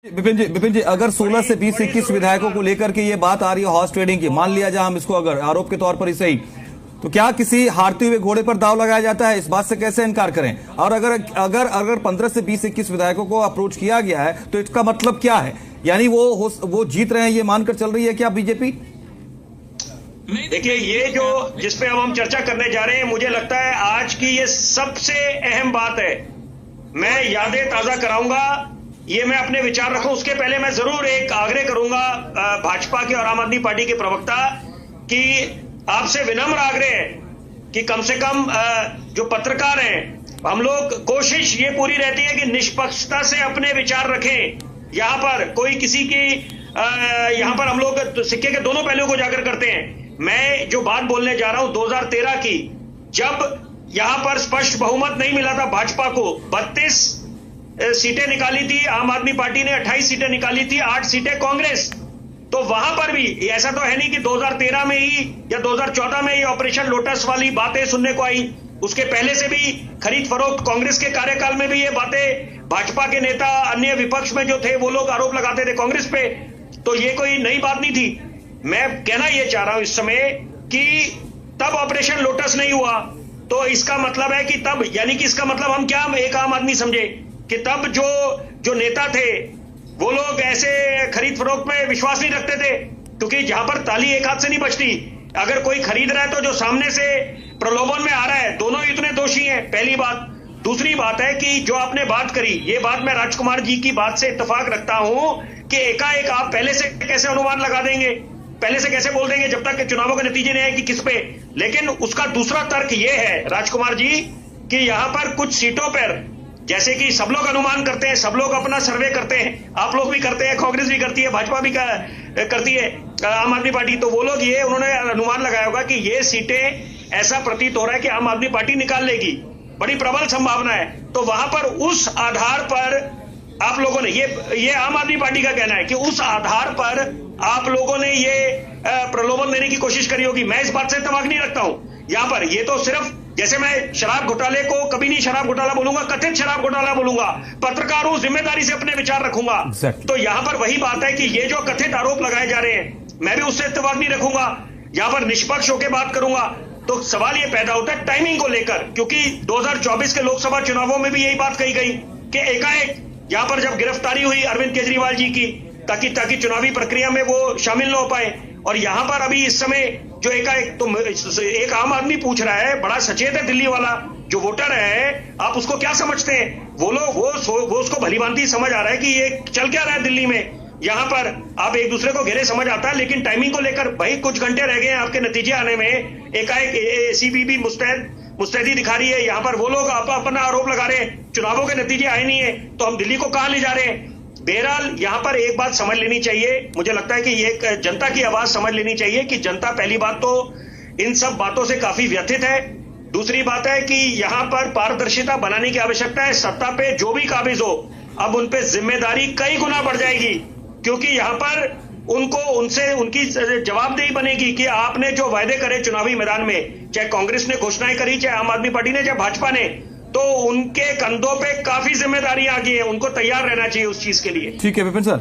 विपिन जी, अगर 16 से 20 21 विधायकों को लेकर के ये बात आ रही है हॉर्स ट्रेडिंग की, मान लिया जाए हम इसको अगर आरोप के तौर पर ही सही, तो क्या किसी हारते हुए घोड़े पर दांव लगाया जाता है? इस बात से कैसे इनकार करें? और अगर 15 से 20 21 विधायकों को अप्रोच किया गया है तो इसका मतलब क्या है? यानी वो जीत रहे हैं ये मानकर चल रही है क्या बीजेपी? देखिए, ये जो जिसपे अब हम चर्चा करने जा रहे हैं, मुझे लगता है आज की ये सबसे अहम बात है। मैं यादें ताजा कराऊंगा, ये मैं अपने विचार रखूं, उसके पहले मैं जरूर एक आग्रह करूंगा भाजपा के और आम आदमी पार्टी के प्रवक्ता कि आपसे विनम्र आग्रह है कि कम से कम जो पत्रकार हैं, हम लोग कोशिश ये पूरी रहती है कि निष्पक्षता से अपने विचार रखें। यहां पर कोई किसी की यहां पर हम लोग सिक्के के दोनों पहलुओं को जाकर करते हैं। मैं जो बात बोलने जा रहा हूं 2013 की, जब यहां पर स्पष्ट बहुमत नहीं मिला था भाजपा को, 32 सीटें निकाली थी आम आदमी पार्टी ने, 28 सीटें निकाली थी, 8 सीटें कांग्रेस। तो वहां पर भी ऐसा तो है नहीं कि 2013 में ही या 2014 में ही ऑपरेशन लोटस वाली बातें सुनने को आई। उसके पहले से भी खरीद फरोख्त कांग्रेस के कार्यकाल में भी ये बातें भाजपा के नेता, अन्य विपक्ष में जो थे, वो लोग आरोप लगाते थे कांग्रेस पे। तो ये कोई नई बात नहीं थी। मैं कहना ये चाह रहा हूं इस समय कि तब ऑपरेशन लोटस नहीं हुआ, तो इसका मतलब है कि तब, यानी कि इसका मतलब हम क्या एक आम आदमी समझे कि तब जो नेता थे वो लोग ऐसे खरीद फरोख्त में विश्वास नहीं रखते थे, क्योंकि जहां पर ताली एक हाथ से नहीं बजती। अगर कोई खरीद रहा है तो जो सामने से प्रलोभन में आ रहा है, दोनों ही इतने दोषी हैं, पहली बात। दूसरी बात है कि जो आपने बात करी, ये बात मैं राजकुमार जी की बात से इत्तेफाक रखता हूं कि एकाएक आप पहले से कैसे अनुमान लगा देंगे, पहले से कैसे बोल देंगे जब तक कि चुनावों के नतीजे नहीं आए कि किस पे। लेकिन उसका दूसरा तर्क ये है राजकुमार जी कि यहां पर कुछ सीटों पर, जैसे कि सब लोग अनुमान करते हैं, सब लोग अपना सर्वे करते हैं, आप लोग भी करते हैं, कांग्रेस भी करती है, भाजपा भी करती है, आम आदमी पार्टी, तो वो लोग ये उन्होंने अनुमान लगाया होगा कि ये सीटें ऐसा प्रतीत हो रहा है कि आम आदमी पार्टी निकाल लेगी, बड़ी प्रबल संभावना है। तो वहां पर उस आधार पर आप लोगों ने, ये आम आदमी पार्टी का कहना है कि उस आधार पर आप लोगों ने ये प्रलोभन देने की कोशिश करी होगी। मैं इस बात से इत्तेफाक नहीं रखता हूं। यहां पर ये तो सिर्फ, जैसे मैं शराब घोटाले को कभी नहीं शराब घोटाला बोलूंगा, कथित शराब घोटाला बोलूंगा, पत्रकार हूं, जिम्मेदारी से अपने विचार रखूंगा। तो यहां पर वही बात है कि ये जो कथित आरोप लगाए जा रहे हैं, मैं भी उससे इत्तेफाक नहीं रखूंगा, यहां पर निष्पक्ष होकर बात करूंगा। तो सवाल ये पैदा होता है टाइमिंग को लेकर, क्योंकि 2024 के लोकसभा चुनावों में भी यही बात कही गई कि एकाएक यहां पर जब गिरफ्तारी हुई अरविंद केजरीवाल जी की, ताकि चुनावी प्रक्रिया में वो शामिल न हो पाए। और यहां पर अभी इस समय जो एकाएक, तो एक आम आदमी पूछ रहा है, बड़ा सचेत है दिल्ली वाला जो वोटर है, आप उसको क्या समझते हैं? वो लोग वो उसको भलीभांति समझ आ रहा है कि ये चल क्या रहा है दिल्ली में। यहां पर आप एक दूसरे को घेरे समझ आता है, लेकिन टाइमिंग को लेकर भाई कुछ घंटे रह गए हैं आपके नतीजे आने में, एकाएक एसीबी भी मुस्तैदी दिखा रही है। यहां पर वो लोग अपना आरोप लगा रहे हैं, चुनावों के नतीजे आए नहीं है, तो हम दिल्ली को कहां ले जा रहे हैं? बहरहाल यहां पर एक बात समझ लेनी चाहिए, मुझे लगता है कि ये जनता की आवाज समझ लेनी चाहिए कि जनता पहली बात तो इन सब बातों से काफी व्यथित है। दूसरी बात है कि यहां पर पारदर्शिता बनाने की आवश्यकता है। सत्ता पे जो भी काबिज हो, अब उन पे जिम्मेदारी कई गुना बढ़ जाएगी, क्योंकि यहां पर उनकी जवाबदेही बनेगी कि आपने जो वायदे करे चुनावी मैदान में, चाहे कांग्रेस ने घोषणाएं करी, चाहे आम आदमी पार्टी ने, चाहे भाजपा ने, तो उनके कंधों पे काफी जिम्मेदारी आ गई है, उनको तैयार रहना चाहिए उस चीज के लिए। ठीक है विपिन सर।